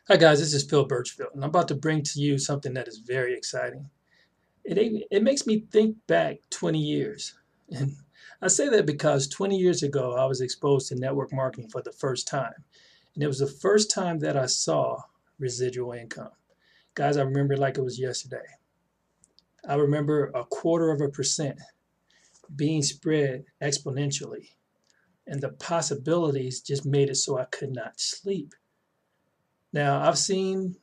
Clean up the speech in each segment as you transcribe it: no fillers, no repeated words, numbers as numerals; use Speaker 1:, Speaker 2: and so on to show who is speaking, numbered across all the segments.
Speaker 1: Hi guys, this is Phil Birchfield, and I'm about to bring to you something that is very exciting. It makes me think back 20 years. And I say that because 20 years ago, I was exposed to network marketing for the first time. And it was the first time that I saw residual income. Guys, I remember it like it was yesterday. I remember a quarter of a percent being spread exponentially, and the possibilities just made it so I could not sleep. Now, I've seen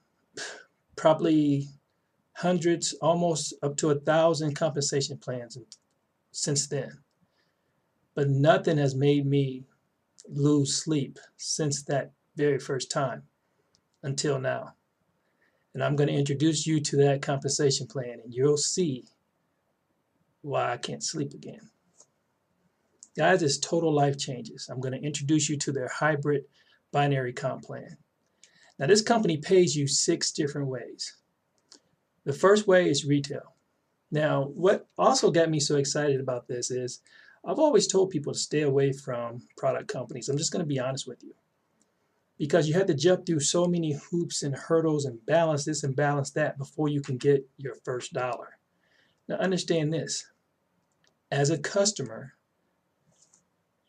Speaker 1: probably hundreds, almost up to 1,000 compensation plans since then. But nothing has made me lose sleep since that very first time until now. And I'm going to introduce you to that compensation plan, and you'll see why I can't sleep again. Guys, it's total life changes. I'm going to introduce you to their hybrid binary comp plan. Now, this company pays you 6 different ways. The first way is retail. Now, what also got me so excited about this is I've always told people to stay away from product companies. I'm just going to be honest with you because you have to jump through so many hoops and hurdles and balance this and balance that before you can get your first dollar. Now, understand this. As a customer,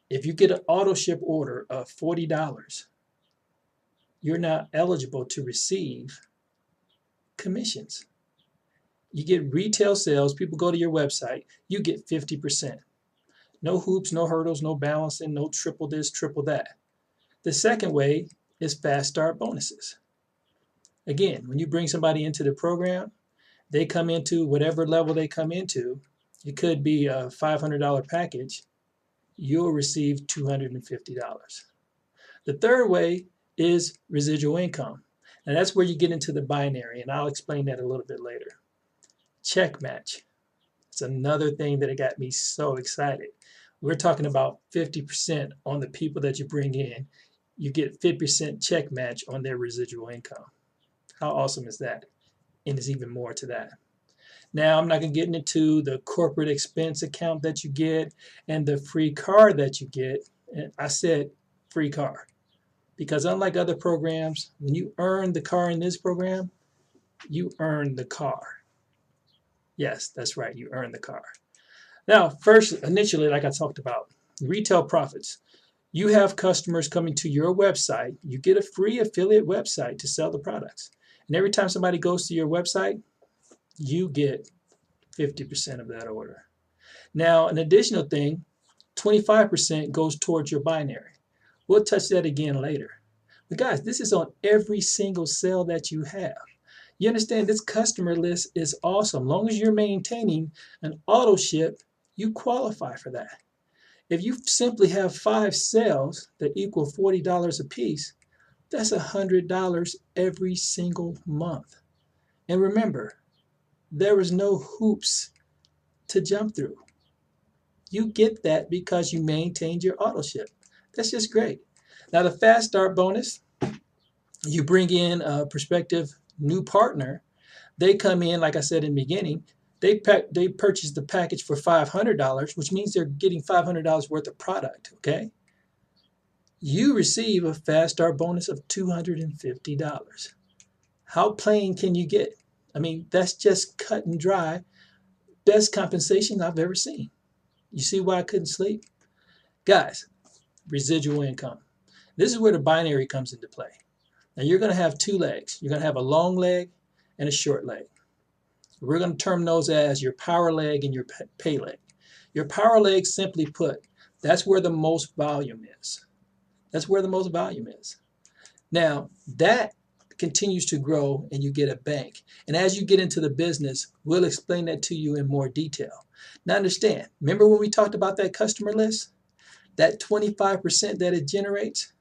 Speaker 1: if you get an auto ship order of $40, you're not eligible to receive commissions. You get retail sales, people go to your website, you get 50%. No hoops, no hurdles, no balancing, no triple this, triple that. The second way is fast start bonuses. Again, when you bring somebody into the program, they come into whatever level they come into. It could be a $500 package. You'll receive $250. The third way is residual income. And that's where you get into the binary, and I'll explain that a little bit later. Check match. It's another thing that got me so excited. We're talking about 50% on the people that you bring in. You get 50% check match on their residual income. How awesome is that? And there's even more to that. Now, I'm not going to get into the corporate expense account that you get and the free car that you get. And I said free car because unlike other programs, when you earn the car in this program, you earn the car. Yes, that's right. You earn the car. Now, first, initially, like I talked about, retail profits. You have customers coming to your website. You get a free affiliate website to sell the products. And every time somebody goes to your website, you get 50% of that order. Now, an additional thing, 25% goes towards your binary. We'll touch that again later. But guys, this is on every single sale that you have. You understand this customer list is awesome. As long as you're maintaining an auto ship, you qualify for that. If you simply have 5 sales that equal $40 a piece, that's $100 every single month. And remember, there is no hoops to jump through. You get that because you maintained your auto ship. That's just great. Now, the fast start bonus, you bring in a prospective new partner. They come in, like I said in the beginning, they purchase the package for $500, which means they're getting $500 worth of product, okay? You receive a fast start bonus of $250. How plain can you get? I mean, that's just cut and dry. Best compensation I've ever seen. You see why I couldn't sleep? Guys, residual income. This is where the binary comes into play. Now you're going to have 2 legs. You're going to have a long leg and a short leg. We're going to term those as your power leg and your pay leg. Your power leg, simply put, that's where the most volume is. That's where the most volume is. Now, that continues to grow and you get a bank. And as you get into the business, we'll explain that to you in more detail. Now understand, remember when we talked about that customer list? That 25% that it generates,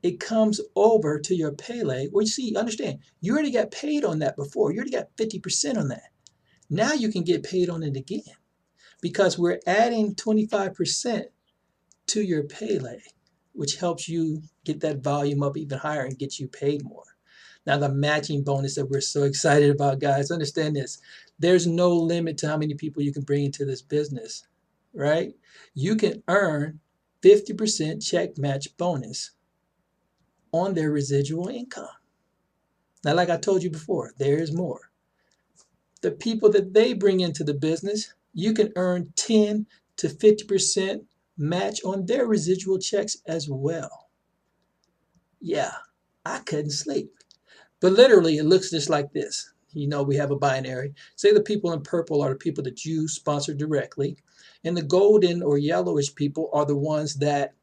Speaker 1: it comes over to your pay leg. Well, you see, understand, you already got paid on that before. You already got 50% on that. Now you can get paid on it again because we're adding 25% to your pay leg, which helps you get that volume up even higher and get you paid more. Now, the matching bonus that we're so excited about, guys, understand this. There's no limit to how many people you can bring into this business, right? You can earn 50% check match bonus on their residual income. Now, like I told you before, there is more. The people that they bring into the business, you can earn 10 to 50% match on their residual checks as well. Yeah, I couldn't sleep. But literally, it looks just like this. You know, we have a binary. Say the people in purple are the people that you sponsor directly, and the golden or yellowish people are the ones that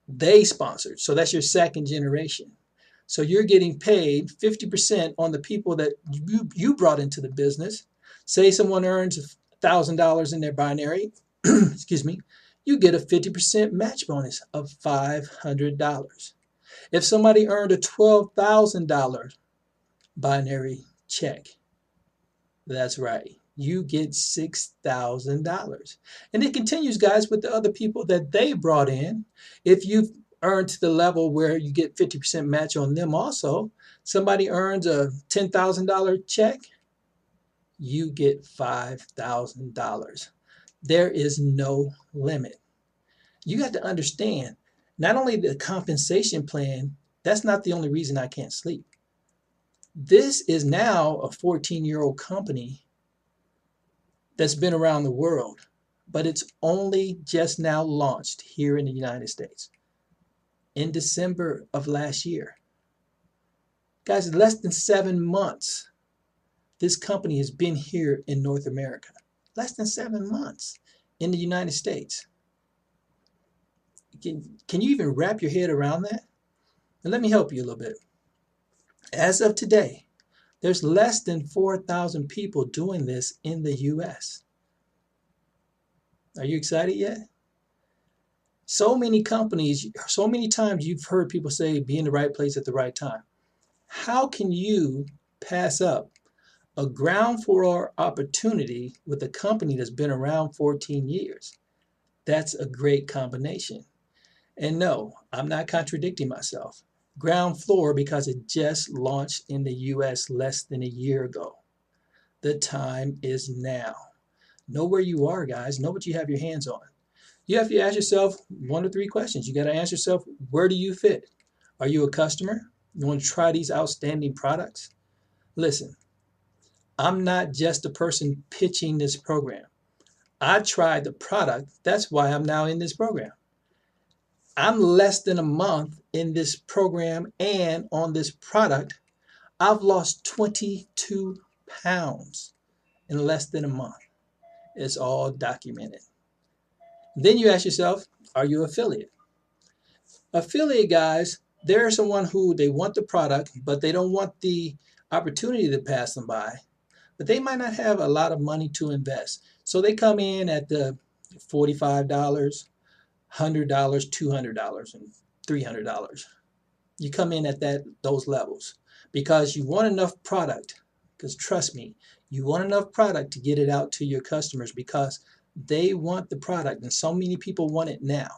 Speaker 1: they sponsored. So that's your second generation. So you're getting paid 50% on the people that you brought into the business. Say someone earns $1,000 in their binary, excuse me, you get a 50% match bonus of $500. If somebody earned a $12,000 binary check, that's right, you get $6,000. And it continues, guys, with the other people that they brought in. If you've earned to the level where you get 50% match on them also, somebody earns a $10,000 check, you get $5,000. There is no limit. You got to understand, not only the compensation plan, that's not the only reason I can't sleep. This is now a 14-year-old company that's been around the world, but it's only just now launched here in the United States in December of last year. Guys, less than 7 months, this company has been here in North America. Less than 7 months in the United States. Can you even wrap your head around that? And let me help you a little bit. As of today, there's less than 4,000 people doing this in the US. Are you excited yet? So many companies, so many times you've heard people say, be in the right place at the right time. How can you pass up a ground floor opportunity with a company that's been around 14 years? That's a great combination. And no, I'm not contradicting myself. Ground floor because it just launched in the US less than a year ago. The time is now. Know where you are, guys. Know what you have your hands on. You have to ask yourself 1 to 3 questions. You got to ask yourself, where do you fit? Are you a customer? You want to try these outstanding products? Listen, I'm not just a person pitching this program. I tried the product. That's why I'm now in this program. I'm less than a month in this program and on this product. I've lost 22 pounds in less than a month. It's all documented. Then you ask yourself, are you affiliate? Affiliate guys, they're someone who they want the product, but they don't want the opportunity to pass them by. But they might not have a lot of money to invest. So they come in at the $45, $100, $200, and $300. You come in at those levels because you want enough product. Because trust me, you want enough product to get it out to your customers because they want the product, and so many people want it now.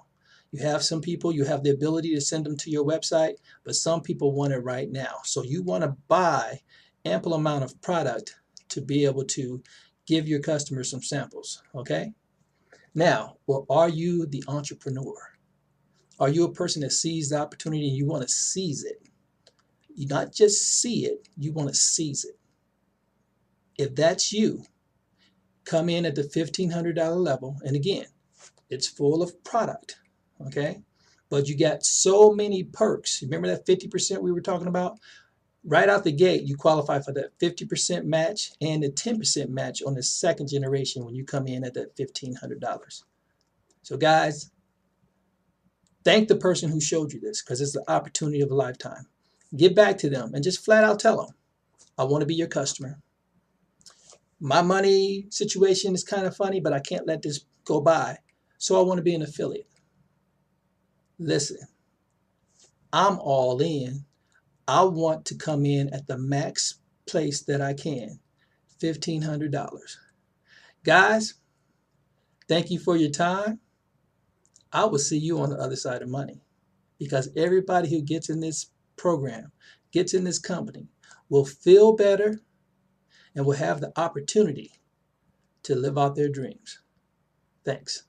Speaker 1: You have some people, you have the ability to send them to your website, but some people want it right now. So you want to buy ample amount of product to be able to give your customers some samples, okay? Now, or are you the entrepreneur? Are you a person that sees the opportunity and you want to seize it? You not just see it, you want to seize it. If that's you, come in at the $1,500 level. And again, it's full of product, okay? But you got so many perks. Remember that 50% we were talking about? Right out the gate, you qualify for that 50% match and the 10% match on the second generation when you come in at that $1,500. So guys, thank the person who showed you this because it's the opportunity of a lifetime. Get back to them and just flat out tell them, I want to be your customer. My money situation is kind of funny, but I can't let this go by. So I want to be an affiliate. Listen, I'm all in. I want to come in at the max place that I can, $1,500. Guys, thank you for your time. I will see you on the other side of money because everybody who gets in this program, gets in this company, will feel better and will have the opportunity to live out their dreams. Thanks.